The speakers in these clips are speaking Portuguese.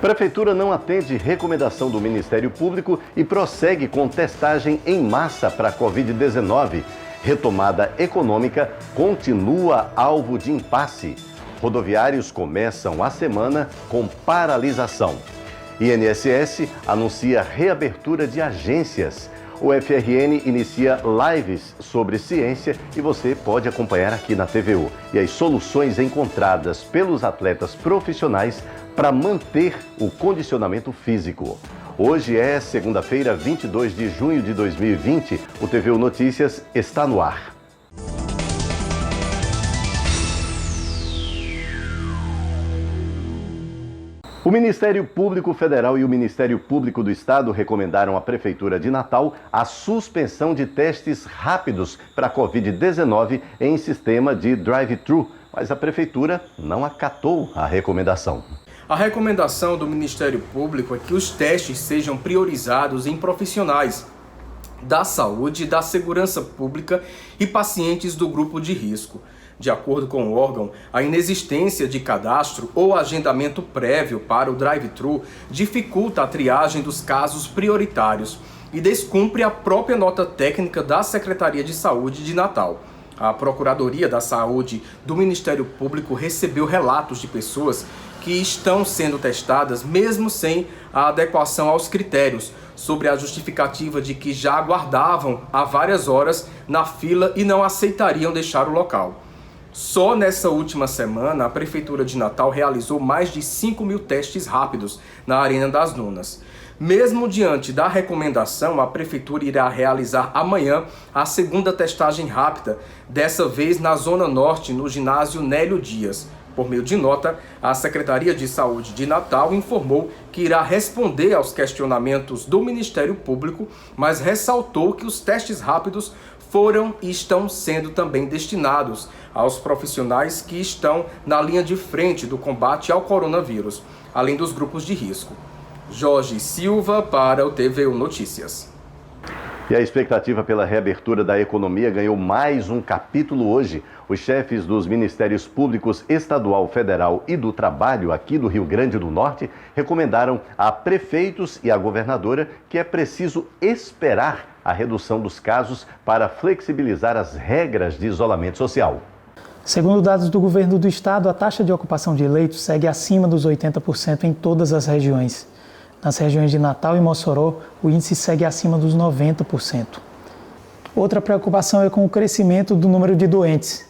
Prefeitura não atende recomendação do Ministério Público e prossegue com testagem em massa para a Covid-19. Retomada econômica continua alvo de impasse. Rodoviários começam a semana com paralisação. INSS anuncia reabertura de agências. O FRN inicia lives sobre ciência e você pode acompanhar aqui na TVU. E as soluções encontradas pelos atletas profissionais para manter o condicionamento físico. Hoje é segunda-feira, 22 de junho de 2020. O TVU Notícias está no ar. O Ministério Público Federal e o Ministério Público do Estado recomendaram à Prefeitura de Natal a suspensão de testes rápidos para a Covid-19 em sistema de drive-thru, mas a Prefeitura não acatou a recomendação. A recomendação do Ministério Público é que os testes sejam priorizados em profissionais da saúde, da segurança pública e pacientes do grupo de risco. De acordo com o órgão, a inexistência de cadastro ou agendamento prévio para o drive-thru dificulta a triagem dos casos prioritários e descumpre a própria nota técnica da Secretaria de Saúde de Natal. A Procuradoria da Saúde do Ministério Público recebeu relatos de pessoas que estão sendo testadas mesmo sem a adequação aos critérios, sobre a justificativa de que já aguardavam há várias horas na fila e não aceitariam deixar o local. Só nessa última semana, a Prefeitura de Natal realizou mais de 5.000 testes rápidos na Arena das Dunas. Mesmo diante da recomendação, a Prefeitura irá realizar amanhã a segunda testagem rápida, dessa vez na Zona Norte, no ginásio Nélio Dias. Por meio de nota, a Secretaria de Saúde de Natal informou que irá responder aos questionamentos do Ministério Público, mas ressaltou que os testes rápidos foram e estão sendo também destinados aos profissionais que estão na linha de frente do combate ao coronavírus, além dos grupos de risco. Jorge Silva para o TVU Notícias. E a expectativa pela reabertura da economia ganhou mais um capítulo hoje. Os chefes dos Ministérios Públicos Estadual, Federal e do Trabalho aqui do Rio Grande do Norte recomendaram a prefeitos e a governadora que é preciso esperar a redução dos casos para flexibilizar as regras de isolamento social. Segundo dados do governo do estado, a taxa de ocupação de leitos segue acima dos 80% em todas as regiões. Nas regiões de Natal e Mossoró, o índice segue acima dos 90%. Outra preocupação é com o crescimento do número de doentes.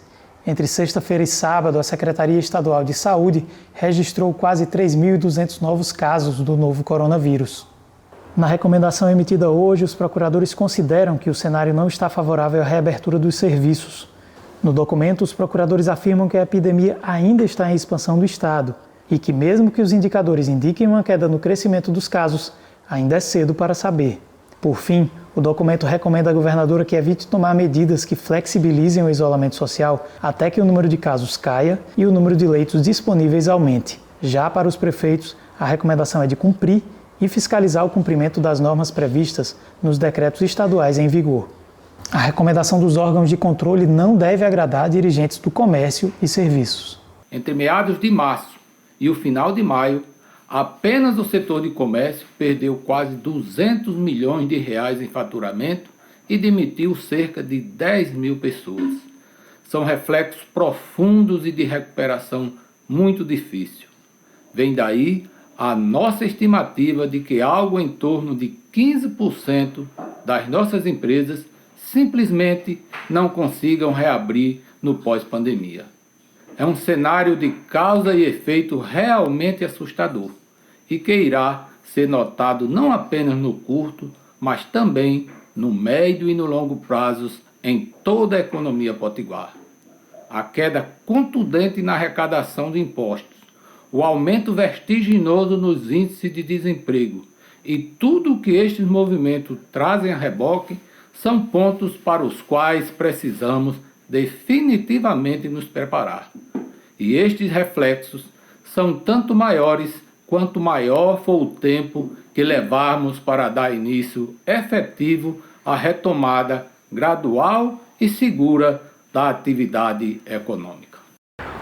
Entre sexta-feira e sábado, a Secretaria Estadual de Saúde registrou quase 3.200 novos casos do novo coronavírus. Na recomendação emitida hoje, os procuradores consideram que o cenário não está favorável à reabertura dos serviços. No documento, os procuradores afirmam que a epidemia ainda está em expansão no estado e que, mesmo que os indicadores indiquem uma queda no crescimento dos casos, ainda é cedo para saber. Por fim, o documento recomenda à governadora que evite tomar medidas que flexibilizem o isolamento social até que o número de casos caia e o número de leitos disponíveis aumente. Já para os prefeitos, a recomendação é de cumprir e fiscalizar o cumprimento das normas previstas nos decretos estaduais em vigor. A recomendação dos órgãos de controle não deve agradar dirigentes do comércio e serviços. Entre meados de março e o final de maio, apenas o setor de comércio perdeu quase 200 milhões de reais em faturamento e demitiu cerca de 10 mil pessoas. São reflexos profundos e de recuperação muito difícil. Vem daí a nossa estimativa de que algo em torno de 15% das nossas empresas simplesmente não consigam reabrir no pós-pandemia. É um cenário de causa e efeito realmente assustador e que irá ser notado não apenas no curto, mas também no médio e no longo prazos em toda a economia potiguar. A queda contundente na arrecadação de impostos, o aumento vertiginoso nos índices de desemprego e tudo o que estes movimentos trazem a reboque são pontos para os quais precisamos definitivamente nos preparar. E estes reflexos são tanto maiores quanto maior for o tempo que levarmos para dar início efetivo à retomada gradual e segura da atividade econômica.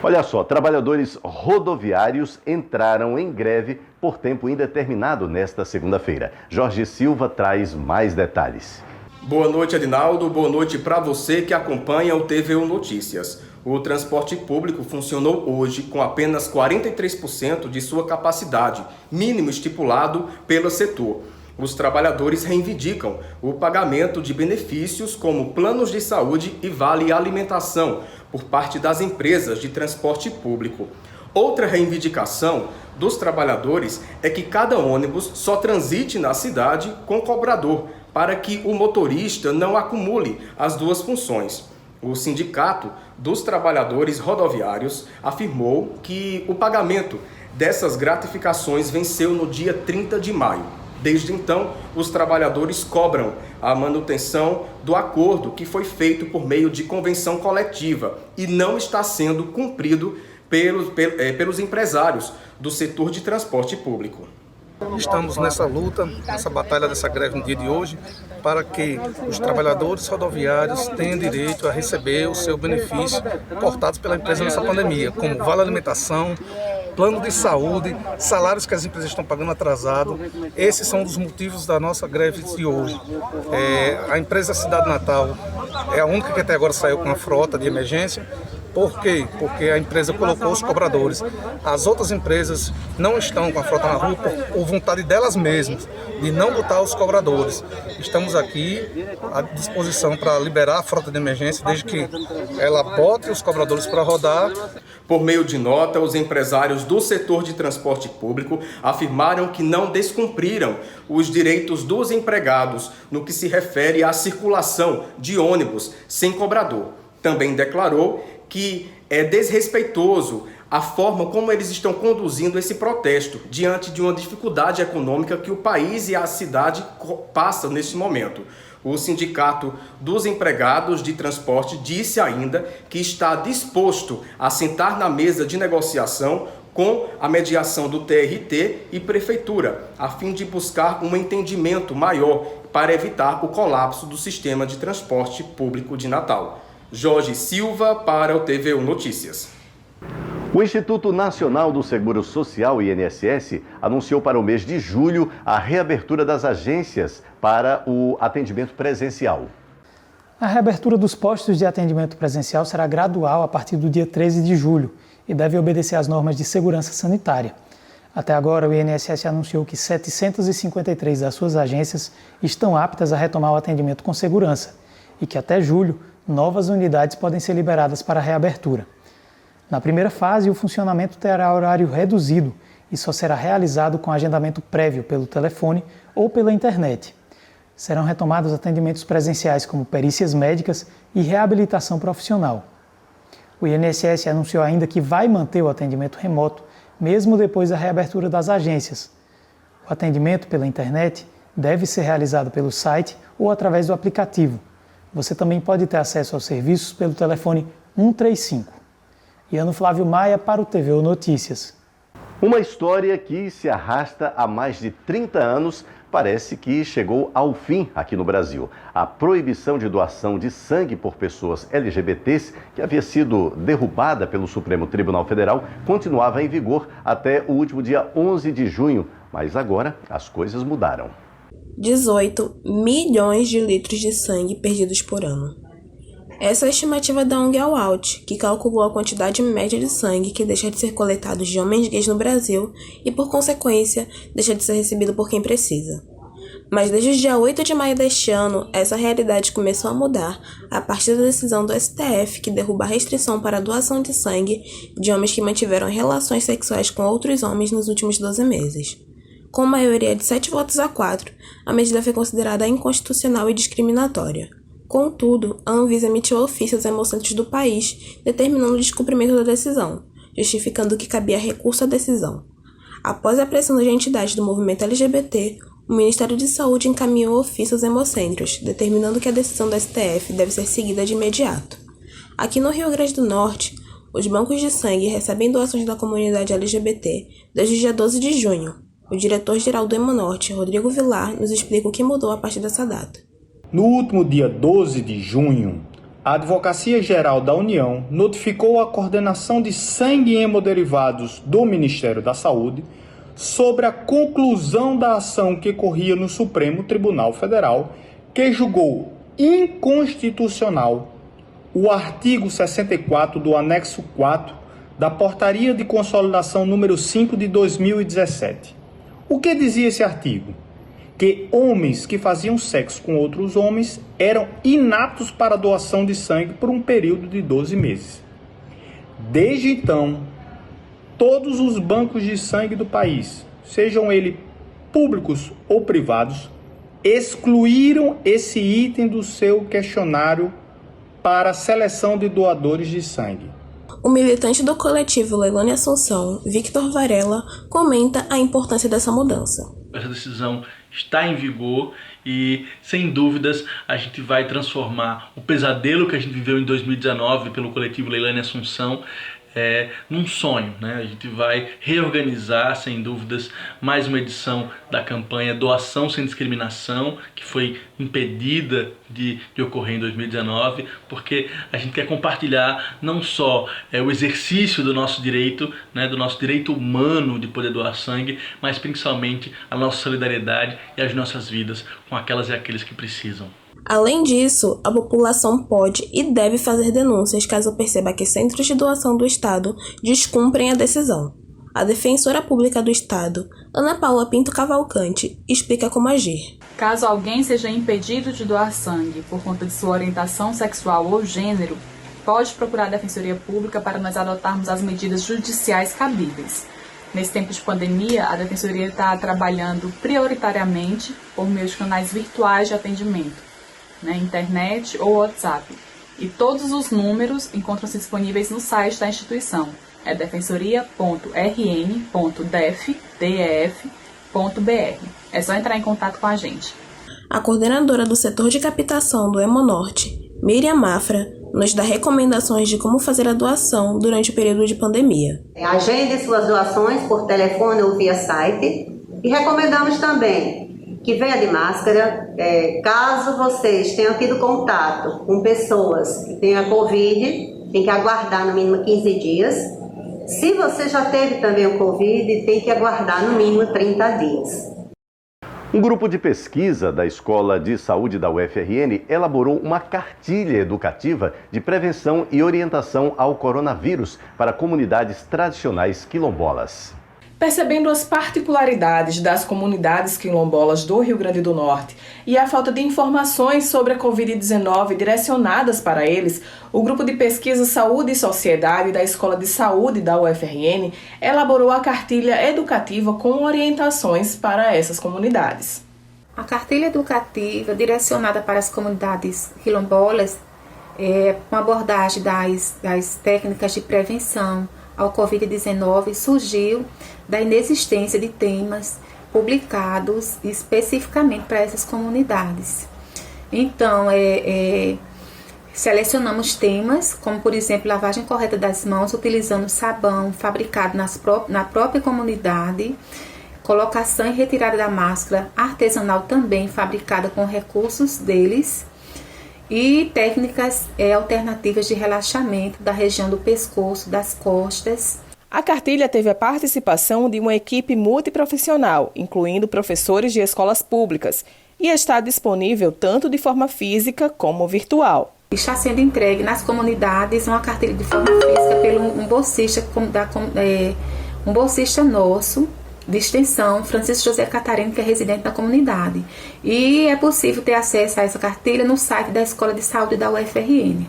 Olha só, trabalhadores rodoviários entraram em greve por tempo indeterminado nesta segunda-feira. Jorge Silva traz mais detalhes. Boa noite, Adinaldo. Boa noite para você que acompanha o TVU Notícias. O transporte público funcionou hoje com apenas 43% de sua capacidade, mínimo estipulado pelo setor. Os trabalhadores reivindicam o pagamento de benefícios como planos de saúde e vale alimentação por parte das empresas de transporte público. Outra reivindicação dos trabalhadores é que cada ônibus só transite na cidade com cobrador, para que o motorista não acumule as duas funções. O Sindicato dos Trabalhadores Rodoviários afirmou que o pagamento dessas gratificações venceu no dia 30 de maio. Desde então, os trabalhadores cobram a manutenção do acordo que foi feito por meio de convenção coletiva e não está sendo cumprido pelos empresários do setor de transporte público. Estamos nessa luta, nessa batalha dessa greve no dia de hoje, para que os trabalhadores rodoviários tenham direito a receber o seu benefício cortados pela empresa nessa pandemia, como vale alimentação, plano de saúde, salários que as empresas estão pagando atrasado. Esses são os motivos da nossa greve de hoje. A empresa Cidade Natal é a única que até agora saiu com a frota de emergência. Por quê? Porque a empresa colocou os cobradores. As outras empresas não estão com a frota na rua por vontade delas mesmas, de não botar os cobradores. Estamos aqui à disposição para liberar a frota de emergência, desde que ela bote os cobradores para rodar. Por meio de nota, os empresários do setor de transporte público afirmaram que não descumpriram os direitos dos empregados no que se refere à circulação de ônibus sem cobrador. Também declarou que é desrespeitoso a forma como eles estão conduzindo esse protesto diante de uma dificuldade econômica que o país e a cidade passam neste momento. O Sindicato dos Empregados de Transporte disse ainda que está disposto a sentar na mesa de negociação com a mediação do TRT e Prefeitura, a fim de buscar um entendimento maior para evitar o colapso do sistema de transporte público de Natal. Jorge Silva para o TVU Notícias. O Instituto Nacional do Seguro Social, INSS, anunciou para o mês de julho a reabertura das agências para o atendimento presencial. A reabertura dos postos de atendimento presencial será gradual a partir do dia 13 de julho e deve obedecer às normas de segurança sanitária. Até agora, o INSS anunciou que 753 das suas agências estão aptas a retomar o atendimento com segurança e que até julho, novas unidades podem ser liberadas para a reabertura. Na primeira fase, o funcionamento terá horário reduzido e só será realizado com agendamento prévio pelo telefone ou pela internet. Serão retomados atendimentos presenciais como perícias médicas e reabilitação profissional. O INSS anunciou ainda que vai manter o atendimento remoto, mesmo depois da reabertura das agências. O atendimento pela internet deve ser realizado pelo site ou através do aplicativo. Você também pode ter acesso aos serviços pelo telefone 135. Iano Flávio Maia para o TVU Notícias. Uma história que se arrasta há mais de 30 anos parece que chegou ao fim aqui no Brasil. A proibição de doação de sangue por pessoas LGBTs, que havia sido derrubada pelo Supremo Tribunal Federal, continuava em vigor até o último dia 11 de junho. Mas agora as coisas mudaram. 18 milhões de litros de sangue perdidos por ano. Essa é a estimativa da ONG All Out, que calculou a quantidade média de sangue que deixa de ser coletado de homens gays no Brasil e, por consequência, deixa de ser recebido por quem precisa. Mas desde o dia 8 de maio deste ano, essa realidade começou a mudar a partir da decisão do STF que derruba a restrição para a doação de sangue de homens que mantiveram relações sexuais com outros homens nos últimos 12 meses. Com maioria de 7 votos a 4, a medida foi considerada inconstitucional e discriminatória. Contudo, a Anvisa emitiu ofício aos hemocentros do país, determinando o descumprimento da decisão, justificando que cabia recurso à decisão. Após a pressão das entidades do movimento LGBT, o Ministério de Saúde encaminhou ofício aos hemocentros, determinando que a decisão do STF deve ser seguida de imediato. Aqui no Rio Grande do Norte, os bancos de sangue recebem doações da comunidade LGBT desde o dia 12 de junho. O diretor-geral do Hemonorte, Rodrigo Vilar, nos explica o que mudou a partir dessa data. No último dia 12 de junho, a Advocacia Geral da União notificou a Coordenação de Sangue e Hemoderivados do Ministério da Saúde sobre a conclusão da ação que corria no Supremo Tribunal Federal, que julgou inconstitucional o artigo 64 do anexo 4 da Portaria de Consolidação número 5 de 2017. O que dizia esse artigo? Que homens que faziam sexo com outros homens eram inaptos para a doação de sangue por um período de 12 meses. Desde então, todos os bancos de sangue do país, sejam eles públicos ou privados, excluíram esse item do seu questionário para a seleção de doadores de sangue. O militante do coletivo Leilane Assunção, Victor Varela, comenta a importância dessa mudança. Essa decisão está em vigor e, sem dúvidas, a gente vai transformar o pesadelo que a gente viveu em 2019 pelo coletivo Leilane Assunção num sonho, né? A gente vai reorganizar, sem dúvidas, mais uma edição da campanha Doação Sem Discriminação, que foi impedida de ocorrer em 2019, porque a gente quer compartilhar não só o exercício do nosso direito, né, do nosso direito humano de poder doar sangue, mas principalmente a nossa solidariedade e as nossas vidas com aquelas e aqueles que precisam. Além disso, a população pode e deve fazer denúncias caso perceba que centros de doação do Estado descumprem a decisão. A defensora pública do Estado, Ana Paula Pinto Cavalcante, explica como agir. Caso alguém seja impedido de doar sangue por conta de sua orientação sexual ou gênero, pode procurar a Defensoria Pública para nós adotarmos as medidas judiciais cabíveis. Nesse tempo de pandemia, a Defensoria está trabalhando prioritariamente por meio de canais virtuais de atendimento, internet ou WhatsApp. E todos os números encontram-se disponíveis no site da instituição. É defensoria.rn.def.br. É só entrar em contato com a gente. A coordenadora do setor de captação do Hemonorte, Miriam Mafra, nos dá recomendações de como fazer a doação durante o período de pandemia. Agende suas doações por telefone ou via site. E recomendamos também que venha de máscara. Caso vocês tenham tido contato com pessoas que tenham Covid, tem que aguardar no mínimo 15 dias. Se você já teve também o Covid, tem que aguardar no mínimo 30 dias. Um grupo de pesquisa da Escola de Saúde da UFRN elaborou uma cartilha educativa de prevenção e orientação ao coronavírus para comunidades tradicionais quilombolas. Percebendo as particularidades das comunidades quilombolas do Rio Grande do Norte e a falta de informações sobre a Covid-19 direcionadas para eles, o Grupo de Pesquisa Saúde e Sociedade da Escola de Saúde da UFRN elaborou a cartilha educativa com orientações para essas comunidades. A cartilha educativa direcionada para as comunidades quilombolas com abordagem das técnicas de prevenção ao Covid-19 surgiu da inexistência de temas publicados especificamente para essas comunidades. Então, selecionamos temas como, por exemplo, lavagem correta das mãos utilizando sabão fabricado na própria comunidade, colocação e retirada da máscara artesanal também fabricada com recursos deles, e técnicas alternativas de relaxamento da região do pescoço, das costas. A cartilha teve a participação de uma equipe multiprofissional, incluindo professores de escolas públicas, e está disponível tanto de forma física como virtual. Está sendo entregue nas comunidades uma cartilha de forma física pelo um bolsista nosso, de extensão, Francisco José Catarino, que é residente da comunidade. E é possível ter acesso a essa cartilha no site da Escola de Saúde da UFRN.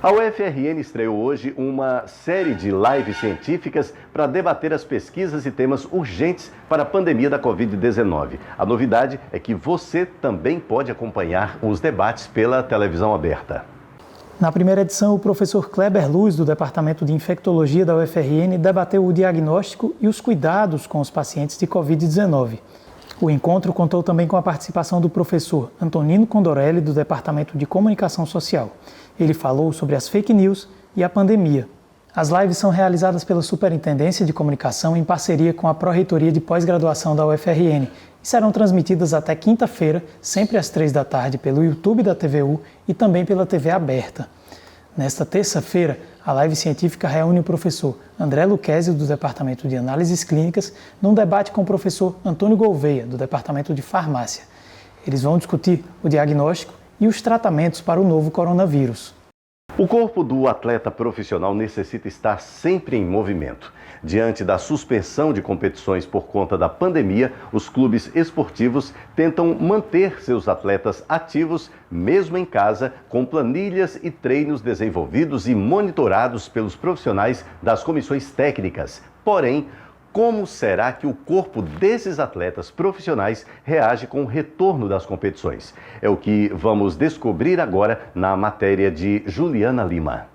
A UFRN estreou hoje uma série de lives científicas para debater as pesquisas e temas urgentes para a pandemia da Covid-19. A novidade é que você também pode acompanhar os debates pela televisão aberta. Na primeira edição, o professor Kleber Luz, do Departamento de Infectologia da UFRN, debateu o diagnóstico e os cuidados com os pacientes de Covid-19. O encontro contou também com a participação do professor Antonino Condorelli, do Departamento de Comunicação Social. Ele falou sobre as fake news e a pandemia. As lives são realizadas pela Superintendência de Comunicação em parceria com a Pró-Reitoria de Pós-Graduação da UFRN e serão transmitidas até quinta-feira, sempre às 15h, pelo YouTube da TVU e também pela TV aberta. Nesta terça-feira, a live científica reúne o professor André Luquezzi, do Departamento de Análises Clínicas, num debate com o professor Antônio Gouveia, do Departamento de Farmácia. Eles vão discutir o diagnóstico e os tratamentos para o novo coronavírus. O corpo do atleta profissional necessita estar sempre em movimento. Diante da suspensão de competições por conta da pandemia, os clubes esportivos tentam manter seus atletas ativos, mesmo em casa, com planilhas e treinos desenvolvidos e monitorados pelos profissionais das comissões técnicas. Porém, como será que o corpo desses atletas profissionais reage com o retorno das competições? É o que vamos descobrir agora na matéria de Juliana Lima.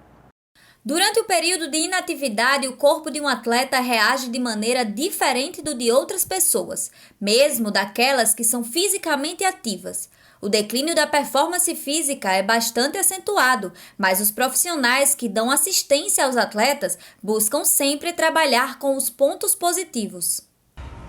Durante o período de inatividade, o corpo de um atleta reage de maneira diferente do de outras pessoas, mesmo daquelas que são fisicamente ativas. O declínio da performance física é bastante acentuado, mas os profissionais que dão assistência aos atletas buscam sempre trabalhar com os pontos positivos.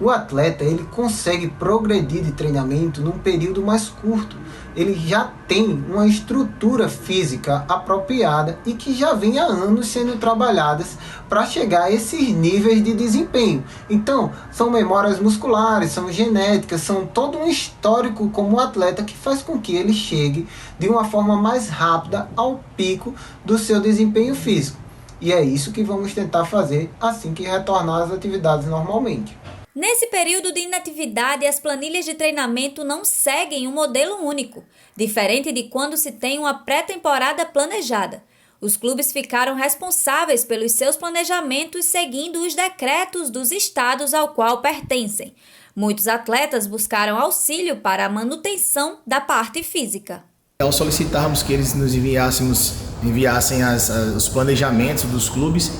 O atleta ele consegue progredir de treinamento num período mais curto. Ele já tem uma estrutura física apropriada e que já vem há anos sendo trabalhadas para chegar a esses níveis de desempenho. Então, são memórias musculares, são genéticas, são todo um histórico como atleta que faz com que ele chegue de uma forma mais rápida ao pico do seu desempenho físico. E é isso que vamos tentar fazer assim que retornar às atividades normalmente. Nesse período de inatividade, as planilhas de treinamento não seguem um modelo único, diferente de quando se tem uma pré-temporada planejada. Os clubes ficaram responsáveis pelos seus planejamentos seguindo os decretos dos estados ao qual pertencem. Muitos atletas buscaram auxílio para a manutenção da parte física. Ao solicitarmos que eles nos enviassem os planejamentos dos clubes,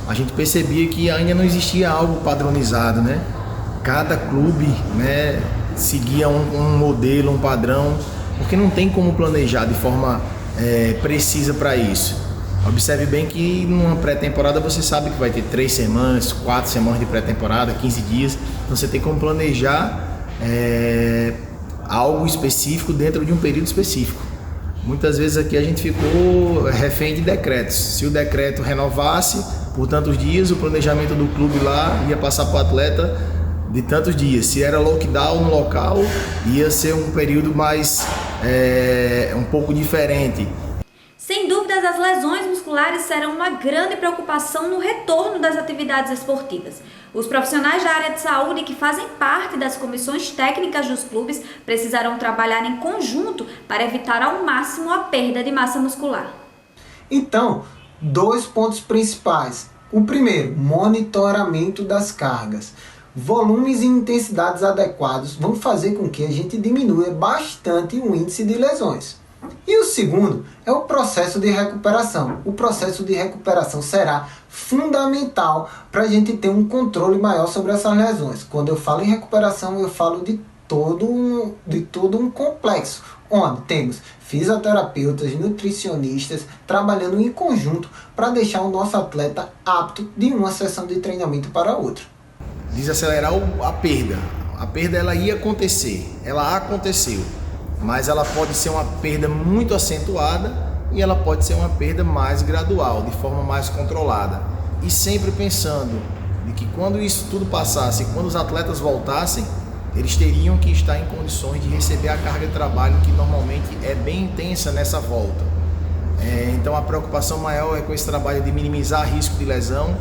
a gente percebia que ainda não existia algo padronizado, né? Cada clube, né, seguia um modelo, um padrão, porque não tem como planejar de forma precisa para isso. Observe bem que numa pré-temporada você sabe que vai ter 3 semanas, 4 semanas de pré-temporada, 15 dias, então você tem como planejar algo específico dentro de um período específico. Muitas vezes aqui a gente ficou refém de decretos. Se o decreto renovasse por tantos dias, o planejamento do clube lá ia passar para o atleta de tantos dias. Se era lockdown no local, ia ser um período mais um pouco diferente. Sem dúvidas, as lesões musculares serão uma grande preocupação no retorno das atividades esportivas. Os profissionais da área de saúde que fazem parte das comissões técnicas dos clubes precisarão trabalhar em conjunto para evitar ao máximo a perda de massa muscular. Então, 2 pontos principais. O primeiro, monitoramento das cargas. Volumes e intensidades adequados vão fazer com que a gente diminua bastante o índice de lesões. E o segundo é o processo de recuperação. O processo de recuperação será fundamental para a gente ter um controle maior sobre essas lesões. Quando eu falo em recuperação, eu falo de todo um complexo, onde temos fisioterapeutas, nutricionistas, trabalhando em conjunto para deixar o nosso atleta apto de uma sessão de treinamento para outra. Desacelerar a perda. A perda ela ia acontecer, ela aconteceu, mas ela pode ser uma perda muito acentuada e ela pode ser uma perda mais gradual, de forma mais controlada. E sempre pensando de que quando isso tudo passasse, quando os atletas voltassem, eles teriam que estar em condições de receber a carga de trabalho que normalmente é bem intensa nessa volta. Então a preocupação maior é com esse trabalho de minimizar risco de lesão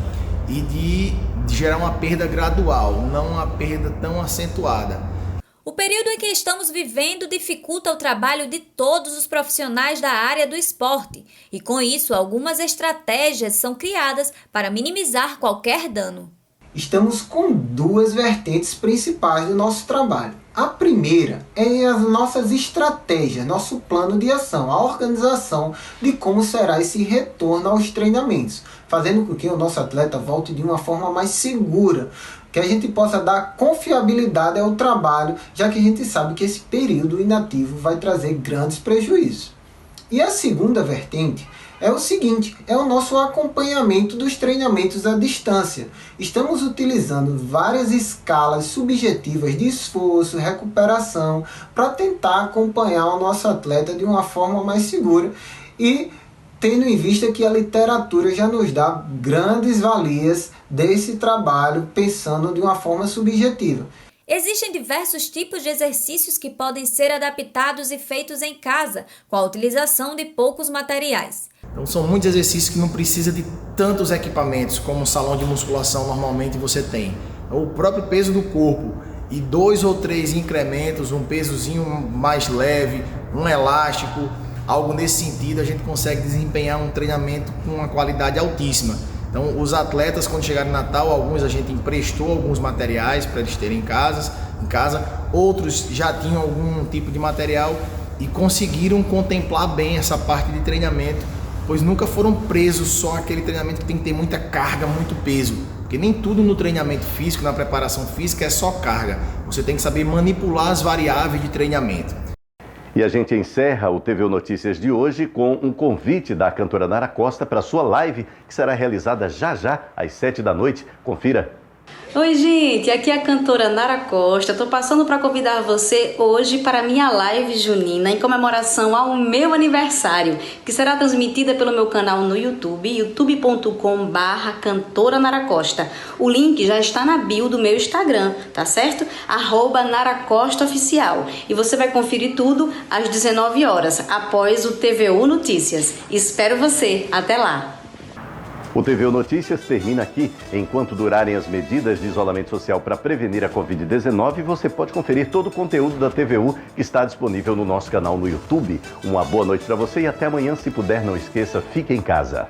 e de gerar uma perda gradual, não uma perda tão acentuada. O período em que estamos vivendo dificulta o trabalho de todos os profissionais da área do esporte e, com isso, algumas estratégias são criadas para minimizar qualquer dano. Estamos com 2 vertentes principais do nosso trabalho. A primeira é as nossas estratégias, nosso plano de ação, a organização de como será esse retorno aos treinamentos, fazendo com que o nosso atleta volte de uma forma mais segura, que a gente possa dar confiabilidade ao trabalho, já que a gente sabe que esse período inativo vai trazer grandes prejuízos. E a segunda vertente é o seguinte, é o nosso acompanhamento dos treinamentos à distância. Estamos utilizando várias escalas subjetivas de esforço, recuperação, para tentar acompanhar o nosso atleta de uma forma mais segura e tendo em vista que a literatura já nos dá grandes valias desse trabalho, pensando de uma forma subjetiva. Existem diversos tipos de exercícios que podem ser adaptados e feitos em casa, com a utilização de poucos materiais. Então são muitos exercícios que não precisa de tantos equipamentos como um salão de musculação normalmente você tem. O próprio peso do corpo e 2 ou 3 incrementos, um pesozinho mais leve, um elástico, algo nesse sentido, a gente consegue desempenhar um treinamento com uma qualidade altíssima. Então os atletas, quando chegaram no Natal, alguns a gente emprestou alguns materiais para eles terem em casa, outros já tinham algum tipo de material e conseguiram contemplar bem essa parte de treinamento, pois nunca foram presos só àquele treinamento que tem que ter muita carga, muito peso. Porque nem tudo no treinamento físico, na preparação física é só carga. Você tem que saber manipular as variáveis de treinamento. E a gente encerra o TVU Notícias de hoje com um convite da cantora Nara Costa para sua live, que será realizada já às 7 da noite. Confira. Oi gente, aqui é a cantora Nara Costa. Estou passando para convidar você hoje para a minha live junina em comemoração ao meu aniversário, que será transmitida pelo meu canal no YouTube, youtube.com/cantora Nara Costa. O link já está na bio do meu Instagram, tá certo? @NaraCostaOficial. E você vai conferir tudo às 19 horas, após o TVU Notícias. Espero você. Até lá! O TVU Notícias termina aqui. Enquanto durarem as medidas de isolamento social para prevenir a Covid-19, você pode conferir todo o conteúdo da TVU que está disponível no nosso canal no YouTube. Uma boa noite para você e até amanhã. Se puder, não esqueça, fique em casa.